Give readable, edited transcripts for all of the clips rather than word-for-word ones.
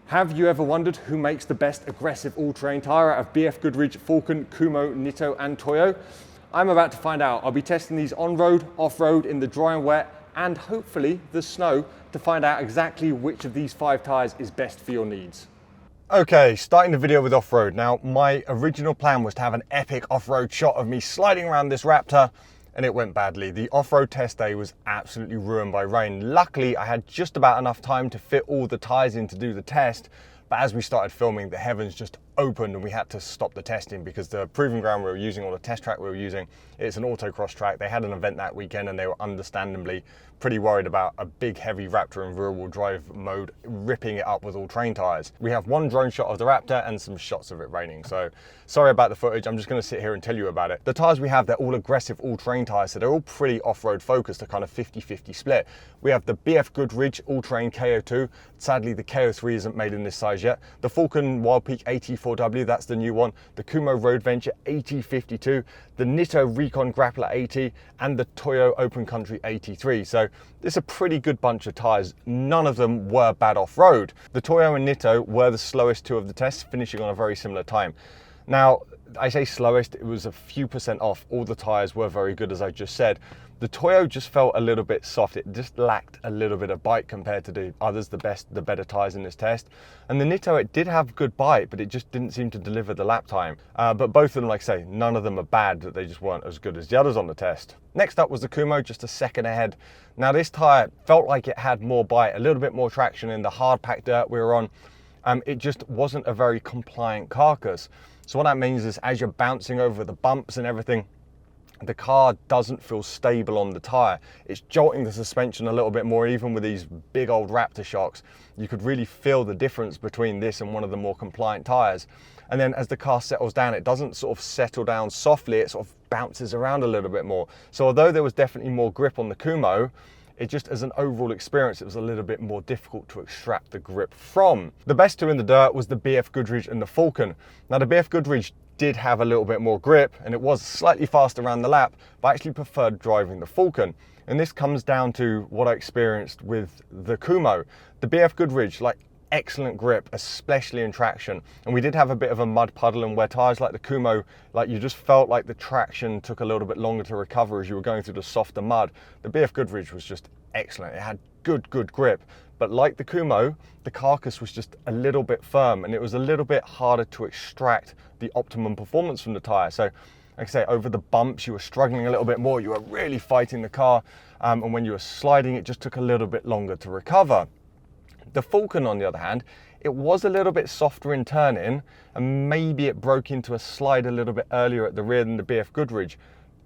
Have you ever wondered who makes the best aggressive all-terrain tyre out of BFGoodrich, Falken, Kumho, Nitto and Toyo? I'm about to find out. I'll be testing these on-road, off-road, in the dry and wet, and hopefully the snow to find out exactly which of these 5 tyres is best for your needs. Okay, starting the video with off-road. Now, my original plan was to have an epic off-road shot of me sliding around this Raptor, and it went badly. The off-road test day was absolutely ruined by rain. Luckily, I had just about enough time to fit all the tyres in to do the test, but as we started filming, the heavens just opened and we had to stop the testing because the proving ground we were using, or the test track we were using, it's an autocross track. They had an event that weekend and they were understandably pretty worried about a big heavy Raptor in rear-wheel drive mode ripping it up with all-terrain tyres. We have one drone shot of the Raptor and some shots of it raining, so sorry about the footage. I'm just going to sit here and tell you about it. The tyres we have, they're all aggressive all-terrain tyres, so they're all pretty off-road focused, a kind of 50-50 split. We have the BFGoodrich all-terrain KO2. Sadly, the KO3 isn't made in this size yet. The Falken Wildpeak AT4W, that's the new one. The Kumho Road Venture AT52. The Nitto Recon Grappler AT and the Toyo Open Country AT3. So this is a pretty good bunch of tyres. None of them were bad off-road. The Toyo and Nitto were the slowest two of the tests, finishing on a very similar time. Now, I say slowest, it was a few percent off. All the tyres were very good, as I just said. The Toyo just felt a little bit soft. It just lacked a little bit of bite compared to the others, the better tyres in this test. And the Nitto, it did have good bite, but it just didn't seem to deliver the lap time. But both of them, like I say, none of them are bad, that they just weren't as good as the others on the test. Next up was the Kumho, just a second ahead. Now this tyre felt like it had more bite, a little bit more traction in the hard packed dirt we were on. It just wasn't a very compliant carcass. So what that means is as you're bouncing over the bumps and everything, the car doesn't feel stable on the tyre. It's jolting the suspension a little bit more, even with these big old Raptor shocks. You could really feel the difference between this and one of the more compliant tyres. And then as the car settles down, it doesn't sort of settle down softly, it sort of bounces around a little bit more. So although there was definitely more grip on the Kumho, it just, as an overall experience, it was a little bit more difficult to extract the grip from. The best two in the dirt was the BFGoodrich and the Falken. Now the BFGoodrich did have a little bit more grip and it was slightly faster around the lap, but I actually preferred driving the Falken. And this comes down to what I experienced with the Kumho. The BFGoodrich, like, excellent grip, especially in traction. And we did have a bit of a mud puddle, and where tyres like the Kumho, like, you just felt like the traction took a little bit longer to recover as you were going through the softer mud. The BFGoodrich was just excellent. It had good grip. But like the Kumho, the carcass was just a little bit firm and it was a little bit harder to extract the optimum performance from the tyre. So, like I say, over the bumps, you were struggling a little bit more. You were really fighting the car. And when you were sliding, it just took a little bit longer to recover. The Falken, on the other hand, it was a little bit softer in turning, and maybe it broke into a slide a little bit earlier at the rear than the BFGoodrich,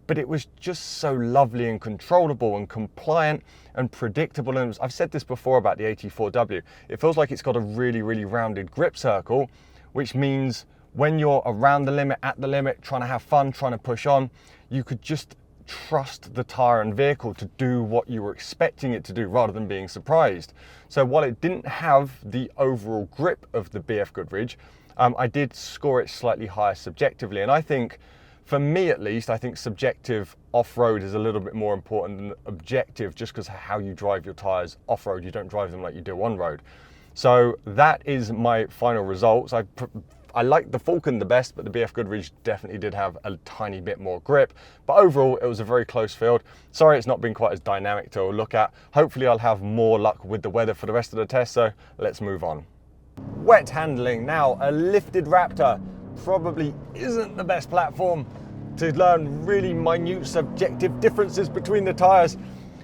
but it was just so lovely and controllable and compliant and predictable. And I've said this before about the AT4W, it feels like it's got a really rounded grip circle, which means when you're around the limit, at the limit, trying to have fun, trying to push on, you could just trust the tyre and vehicle to do what you were expecting it to do rather than being surprised. So while it didn't have the overall grip of the BFGoodrich, I did score it slightly higher subjectively. And I think, for me at least, I think subjective off-road is a little bit more important than objective, just because of how you drive your tyres off-road. You don't drive them like you do on-road. So that is my final results. I like the Falken the best, but the BFGoodrich definitely did have a tiny bit more grip. But overall, it was a very close field. Sorry it's not been quite as dynamic to look at. Hopefully I'll have more luck with the weather for the rest of the test, so let's move on. Wet handling. Now, a lifted Raptor probably isn't the best platform to learn really minute subjective differences between the tyres,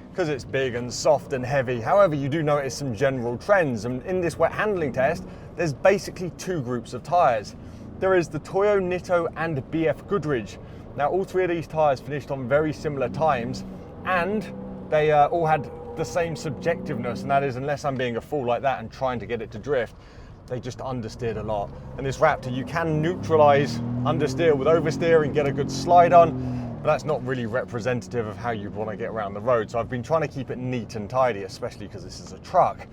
because it's big and soft and heavy. However, you do notice some general trends, and in this wet handling test, there's basically 2 groups of tyres. There is the Toyo, Nitto and BFGoodrich. Now, all 3 of these tyres finished on very similar times, and they all had the same subjectiveness, and that is, unless I'm being a fool like that and trying to get it to drift, they just understeered a lot. And this Raptor, you can neutralise understeer with oversteer and get a good slide on, but that's not really representative of how you'd want to get around the road. So I've been trying to keep it neat and tidy, especially because this is a truck.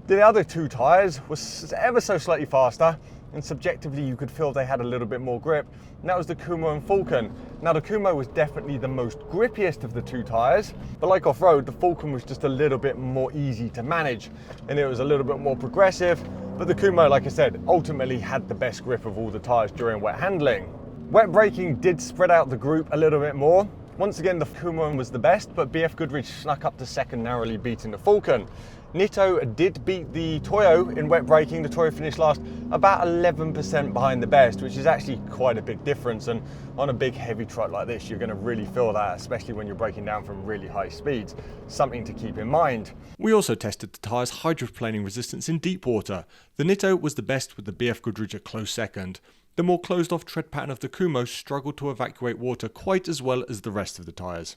The other 2 tyres was ever so slightly faster, and subjectively you could feel they had a little bit more grip, and that was the Kumho and Falken. Now the Kumho was definitely the most grippiest of the two tyres, but like off-road, the Falken was just a little bit more easy to manage, and it was a little bit more progressive, but the Kumho, like I said, ultimately had the best grip of all the tyres during wet handling. Wet braking did spread out the group a little bit more. Once again, the Kumho was the best, but BFGoodrich snuck up to second, narrowly beating the Falken. Nitto did beat the Toyo in wet braking. The Toyo finished last, about 11% behind the best, which is actually quite a big difference. And on a big heavy truck like this, you're going to really feel that, especially when you're braking down from really high speeds. Something to keep in mind. We also tested the tyre's hydroplaning resistance in deep water. The Nitto was the best, with the BFGoodrich a close second. The more closed-off tread pattern of the Kumho struggled to evacuate water quite as well as the rest of the tyres.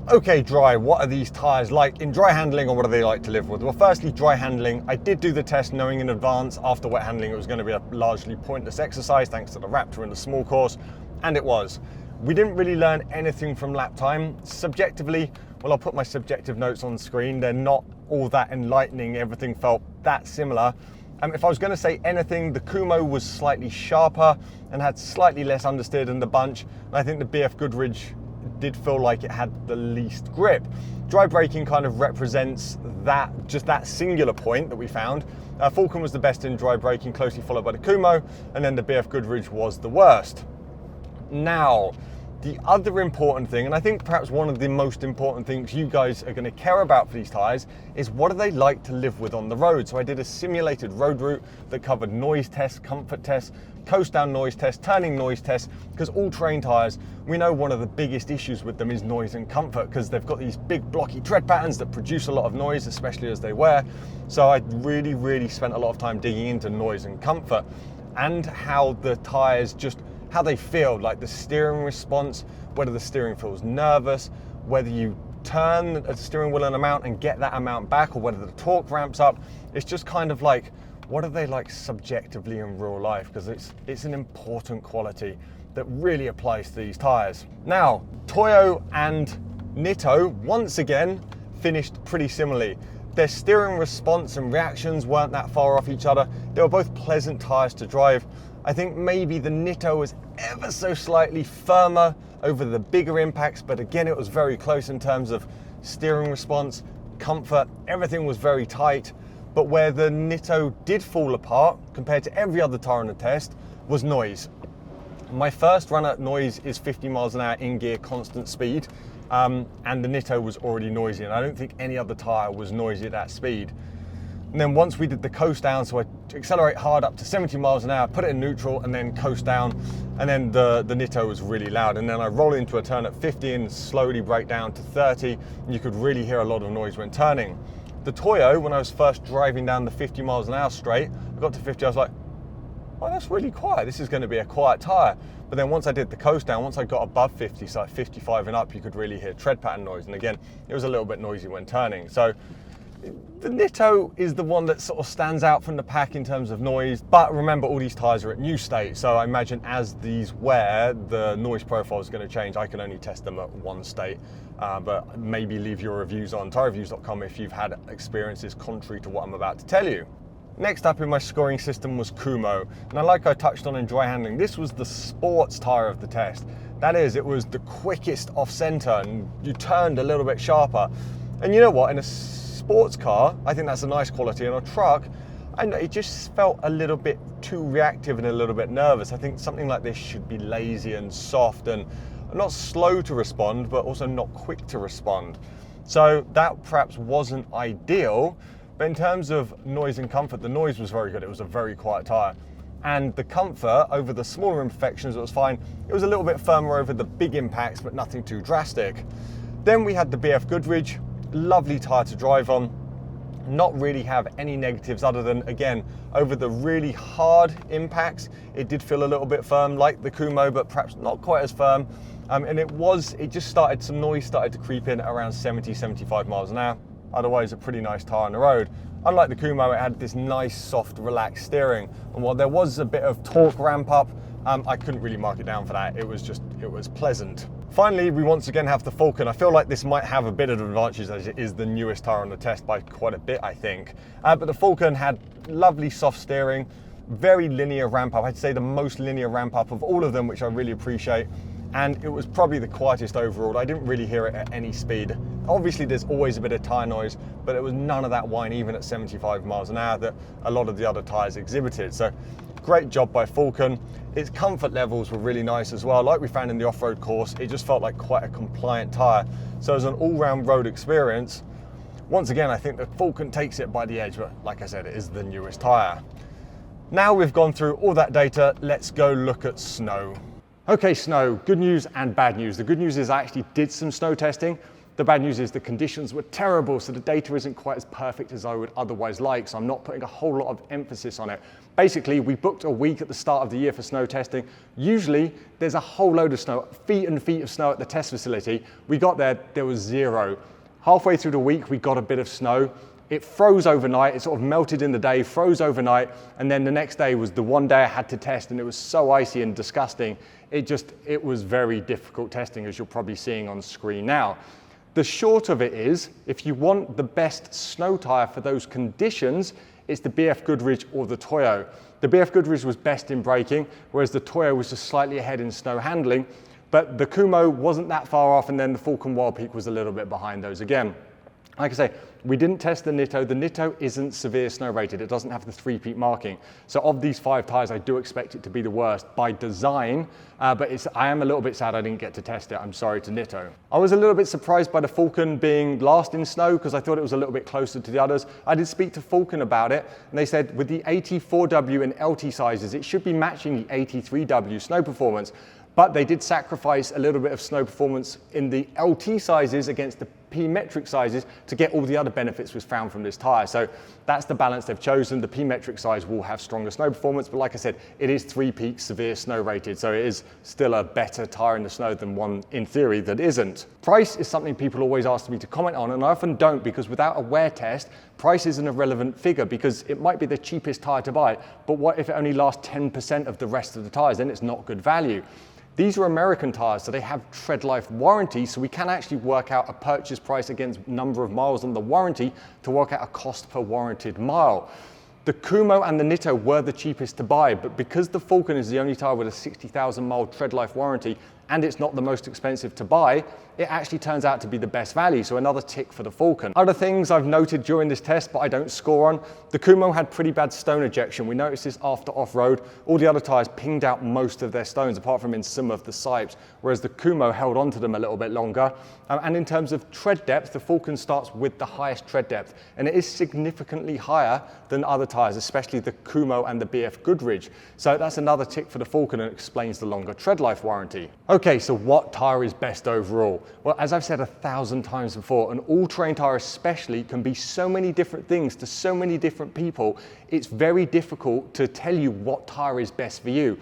Okay, dry, what are these tyres like in dry handling, or what are they like to live with? Well, firstly, dry handling. I did do the test knowing in advance after wet handling it was going to be a largely pointless exercise thanks to the Raptor and the small course, and it was. We didn't really learn anything from lap time. Subjectively, well, I'll put my subjective notes on screen. They're not all that enlightening. Everything felt that similar. If I was going to say anything, the Kumho was slightly sharper and had slightly less understeer than the bunch. And I think the BFGoodrich did feel like it had the least grip. Dry braking kind of represents that, just that singular point that we found. Falken was the best in dry braking, closely followed by the Kumho, and then the BFGoodrich was the worst. Now, the other important thing, and I think perhaps one of the most important things you guys are going to care about for these tyres, is what do they like to live with on the road. So I did a simulated road route that covered noise tests, comfort tests, coast down noise tests, turning noise tests, because all-terrain tyres, we know one of the biggest issues with them is noise and comfort, because they've got these big blocky tread patterns that produce a lot of noise, especially as they wear. So I really spent a lot of time digging into noise and comfort and how the tyres just how they feel, like the steering response, whether the steering feels nervous, whether you turn a steering wheel an amount and get that amount back, or whether the torque ramps up. It's just kind of like, what are they like subjectively in real life? Because it's an important quality that really applies to these tyres. Now, Toyo and Nitto, once again, finished pretty similarly. Their steering response and reactions weren't that far off each other. They were both pleasant tyres to drive. I think maybe the Nitto was ever so slightly firmer over the bigger impacts, but again, it was very close in terms of steering response, comfort, everything was very tight. But where the Nitto did fall apart compared to every other tyre on the test was noise. My first run at noise is 50 miles an hour in gear, constant speed, and the Nitto was already noisy, and I don't think any other tyre was noisy at that speed. And then once we did the coast down, so I accelerate hard up to 70 miles an hour, put it in neutral, and then coast down, and then the Nitto was really loud. And then I roll into a turn at 50 and slowly break down to 30, and you could really hear a lot of noise when turning. The Toyo, when I was first driving down the 50 miles an hour straight, I got to 50, I was like, oh, that's really quiet. This is going to be a quiet tyre. But then once I did the coast down, once I got above 50, so like 55 and up, you could really hear tread pattern noise. And again, it was a little bit noisy when turning. So the Nitto is the one that sort of stands out from the pack in terms of noise, but remember, all these tyres are at new state, so I imagine as these wear, the noise profile is going to change. I can only test them at one state, but maybe leave your reviews on tyreviews.com if you've had experiences contrary to what I'm about to tell you. Next up in my scoring system was Kumho, and like I touched on in dry handling, this was the sports tyre of the test. That is, it was the quickest off centre, and you turned a little bit sharper. And you know what, in a sports car, I think that's a nice quality. In a truck, I know it just felt a little bit too reactive and a little bit nervous. I think something like this should be lazy and soft and not slow to respond, but also not quick to respond. So that perhaps wasn't ideal, but in terms of noise and comfort, the noise was very good. It was a very quiet tyre. And the comfort over the smaller imperfections, it was fine. It was a little bit firmer over the big impacts, but nothing too drastic. Then we had the BFGoodrich, lovely tyre to drive on, not really have any negatives other than, again, over the really hard impacts, it did feel a little bit firm like the Kumho, but perhaps not quite as firm. And it just started, some noise started to creep in around 70, 75 miles an hour. Otherwise, a pretty nice tyre on the road. Unlike the Kumho, it had this nice, soft, relaxed steering. And while there was a bit of torque ramp up, I couldn't really mark it down for that. It was pleasant. Finally, we once again have the Falken. I feel like this might have a bit of advantages as it is the newest tyre on the test by quite a bit, I think. But the Falken had lovely soft steering, Very linear ramp up. I'd say the most linear ramp up of all of them, which I really appreciate. And it was probably the quietest overall. I didn't really hear it at any speed. Obviously there's always a bit of tire noise, but it was none of that whine even at 75 miles an hour that a lot of the other tires exhibited. So great job by Falken. Its comfort levels were really nice as well. Like we found in the off-road course, it just felt like quite a compliant tire. So as an all-round road experience, once again, I think that Falken takes it by the edge, but like I said, it is the newest tire. Now we've gone through all that data, let's go look at snow. Okay, snow, good news and bad news. The good news is I actually did some snow testing. The bad news is the conditions were terrible, so the data isn't quite as perfect as I would otherwise like, so I'm not putting a whole lot of emphasis on it. Basically, we booked a week at the start of the year for snow testing. Usually, there's a whole load of snow, feet and feet of snow at the test facility. We got there was 0. Halfway through the week, we got a bit of snow. It froze overnight, it sort of melted in the day, froze overnight, and then the next day was the one day I had to test, and it was so icy and disgusting. It was very difficult testing, as you're probably seeing on screen now. The short of it is, if you want the best snow tire for those conditions, it's the BFGoodrich or the Toyo. The BFGoodrich was best in braking, whereas the Toyo was just slightly ahead in snow handling, but the Kumho wasn't that far off, and then the Falken Wildpeak was a little bit behind those again. Like I say, we didn't test the Nitto. The Nitto isn't severe snow rated. It doesn't have the 3-peak marking. So of these 5 tires, I do expect it to be the worst by design, but I am a little bit sad I didn't get to test it. I'm sorry to Nitto. I was a little bit surprised by the Falken being last in snow because I thought it was a little bit closer to the others. I did speak to Falken about it, and they said with the AT4W and LT sizes, it should be matching the AT3W snow performance. But they did sacrifice a little bit of snow performance in the LT sizes against the P-metric sizes to get all the other benefits was found from this tire. So that's the balance they've chosen. The P-metric size will have stronger snow performance, but like I said, it is 3-peak severe snow rated. So it is still a better tire in the snow than one in theory that isn't. Price is something people always ask me to comment on, and I often don't because without a wear test, price is an irrelevant figure because it might be the cheapest tire to buy, but what if it only lasts 10% of the rest of the tires? Then it's not good value. These are American tires, so they have tread life warranty, so we can actually work out a purchase price against number of miles on the warranty to work out a cost per warranted mile. The Kumho and the Nitto were the cheapest to buy, but because the Falken is the only tire with a 60,000 mile tread life warranty and it's not the most expensive to buy, it actually turns out to be the best value, so another tick for the Falken. Other things I've noted during this test but I don't score on, the Kumho had pretty bad stone ejection. We noticed this after off-road. All the other tires pinged out most of their stones apart from in some of the sipes, whereas the Kumho held onto them a little bit longer. And in terms of tread depth, the Falken starts with the highest tread depth, and it is significantly higher than other tires, especially the Kumho and the BFGoodrich. So that's another tick for the Falken and explains the longer tread life warranty. Okay, so what tire is best overall? Well, as I've said 1,000 times before, an all-terrain tire especially can be so many different things to so many different people. It's very difficult to tell you what tire is best for you.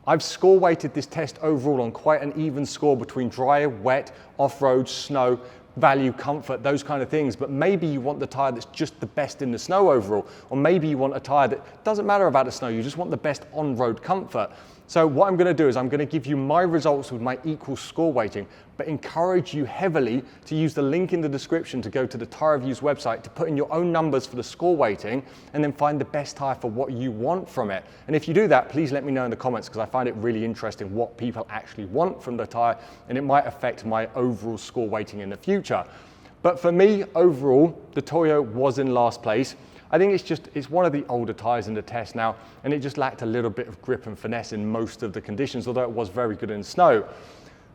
I've score weighted this test overall on quite an even score between dry, wet, off-road, snow, value, comfort, those kind of things, but maybe you want the tire that's just the best in the snow overall, or maybe you want a tire that doesn't matter about the snow, you just want the best on-road comfort. So what I'm going to do is I'm going to give you my results with my equal score weighting, but encourage you heavily to use the link in the description to go to the Tire Reviews website to put in your own numbers for the score weighting and then find the best tire for what you want from it. And if you do that, please let me know in the comments because I find it really interesting what people actually want from the tire, and it might affect my overall score weighting in the future. But for me, overall, the Toyo was in last place. I think it's one of the older tires in the test now, and it just lacked a little bit of grip and finesse in most of the conditions, although it was very good in snow.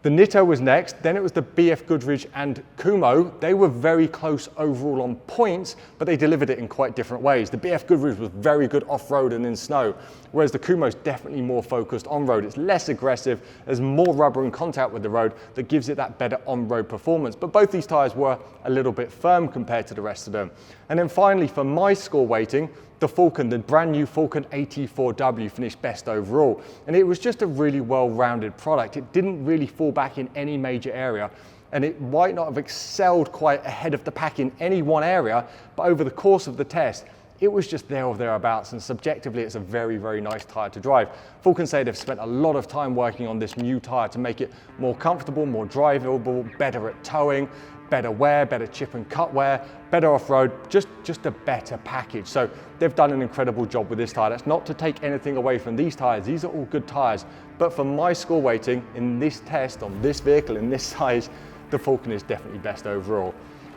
The Nitto was next, then it was the BFGoodrich and Kumho. They were very close overall on points, but they delivered it in quite different ways. The BFGoodrich was very good off-road and in snow, whereas the Kumho is definitely more focused on-road. It's less aggressive, there's more rubber and contact with the road that gives it that better on-road performance. But both these tires were a little bit firm compared to the rest of them. And then finally, for my score weighting, the Falken, the brand new Falken AT4W finished best overall. And it was just a really well-rounded product. It didn't really fall back in any major area, and it might not have excelled quite ahead of the pack in any one area, but over the course of the test, it was just there or thereabouts, and subjectively it's a very, very nice tyre to drive. Falken say they've spent a lot of time working on this new tyre to make it more comfortable, more drivable, better at towing, better wear, better chip and cut wear, better off-road, just a better package. So they've done an incredible job with this tyre. That's not to take anything away from these tyres. These are all good tyres. But for my score weighting in this test on this vehicle in this size, the Falken is definitely best overall.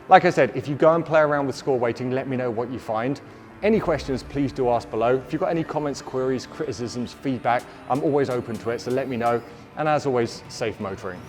Like I said, if you go and play around with score weighting, let me know what you find. Any questions, please do ask below. If you've got any comments, queries, criticisms, feedback, I'm always open to it, so let me know. And as always, safe motoring.